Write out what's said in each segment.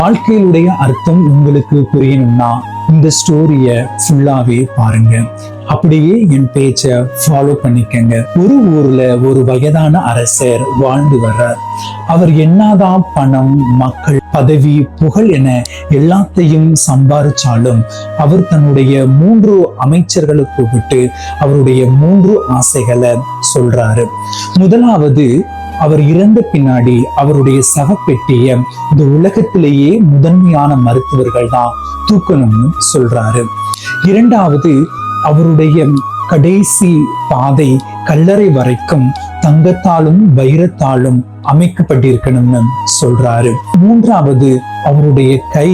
வாழ்க்கையிலுடைய அர்த்தம் உங்களுக்கு புரியணும்னா இந்த ஸ்டோரிய ஃபுல்லாவே பாருங்க. அப்படியே என் பேச்சை ஃபாலோ பண்ணிக்கங்க. ஒரு ஊர்ல ஒரு வயதான அரசர் வாழ்ந்து வர்றார். அவர் என்னதான் பணம், மக்கள், பதவி, புகழ் என எல்லாத்தையும் சம்பாதிச்சாலும் அவர் தன்னுடைய 3 அமைச்சர்களை கூப்பிட்டு அவருடைய 3 ஆசைகளை சொல்றாரு. முதலாவது, அவர் இறந்த பின்னாடி அவருடைய சவப்பெட்டிய இந்த உலகத்திலேயே முதன்மையான மருத்துவர்கள் தான் தூக்கணும்னு சொல்றாரு. இரண்டாவது, அவருடைய கடைசி பாதை கல்லறை வரைக்கும் தங்கத்தாலும் வைரத்தாலும் அமைக்கப்பட்டிருக்கணும்னு சொல்றாரு. மூன்றாவது, அவருடைய கை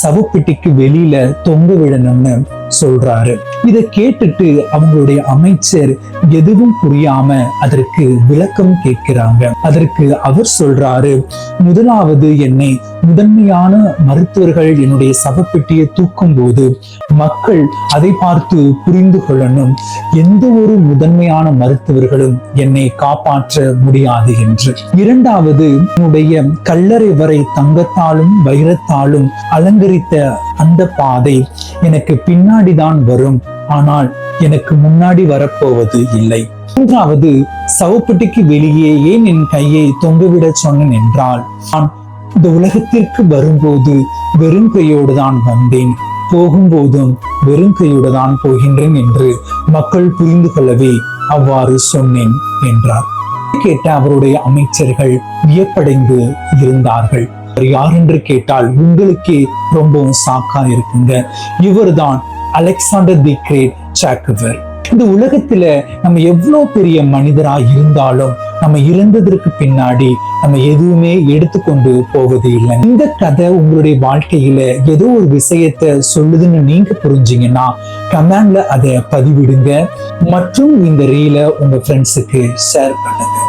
சவப்பெட்டிக்கு வெளியில தொங்க விடணும்னு சொல்றாரு. இதை கேட்டுட்டு அவங்களுடைய அமைச்சர் எதுவும் புரியாம அதற்கு விளக்கம் கேட்கிறாங்க. அதற்கு அவர் சொல்றாரு, முதலாவது, என்னை முதன்மையான மருத்துவர்கள் என்னுடைய சவப்பெட்டியை தூக்கும் போது மக்கள் அதை பார்த்து புரிந்து கொள்ளணும், எந்த ஒரு முதன்மையான மருத்துவர்களும் என்னை காப்பாற்ற முடியாது என்று. இரண்டாவது, என்னுடைய கல்லறை வரை தங்கத்தாலும் வைரத்தாலும் அலங்கரித்த அந்த பாதை எனக்கு பின்னாடிதான் வரும், ஆனால் எனக்கு முன்னாடி வரப்போவது இல்லை. மூன்றாவது, சவப்பெட்டிக்கு வெளியே ஏன் என் கையை தொங்கவிட சொன்னேன் என்றால், நான் இந்த உலகத்திற்கு வரும்போது வெறும் கையோடு தான் வந்தேன், போகும்போதும் வெறும் கையோடு தான் போகின்றேன் என்று மக்கள் புரிந்து கொள்ளவே அவ்வாறு சொன்னேன் என்றார். கேட்ட அவருடைய அமைச்சர்கள் வியப்படைந்து இருந்தார்கள். யார் என்று கேட்டால் உங்களுக்கே ரொம்பவும் சாக்கா இருக்குங்க. இவர்தான் அலெக்சாண்டர் தி கிரேட் ஜாக்குவர். இந்த உலகத்துல நம்ம எவ்வளவு பெரிய மனிதரா இருந்தாலும் நம்ம இறந்ததற்கு பின்னாடி நம்ம எதுவுமே எடுத்துக்கொண்டு போவது இல்லை. இந்த கதை உங்களுடைய வாழ்க்கையில ஏதோ ஒரு விஷயத்தை சொல்லுதுன்னு நீங்க புரிஞ்சீங்கன்னா கமெண்ட்ல அதை பதிவிடுங்க மற்றும் இந்த ரீலை உங்க ஃப்ரெண்ட்ஸுக்கு ஷேர் பண்ணுங்க.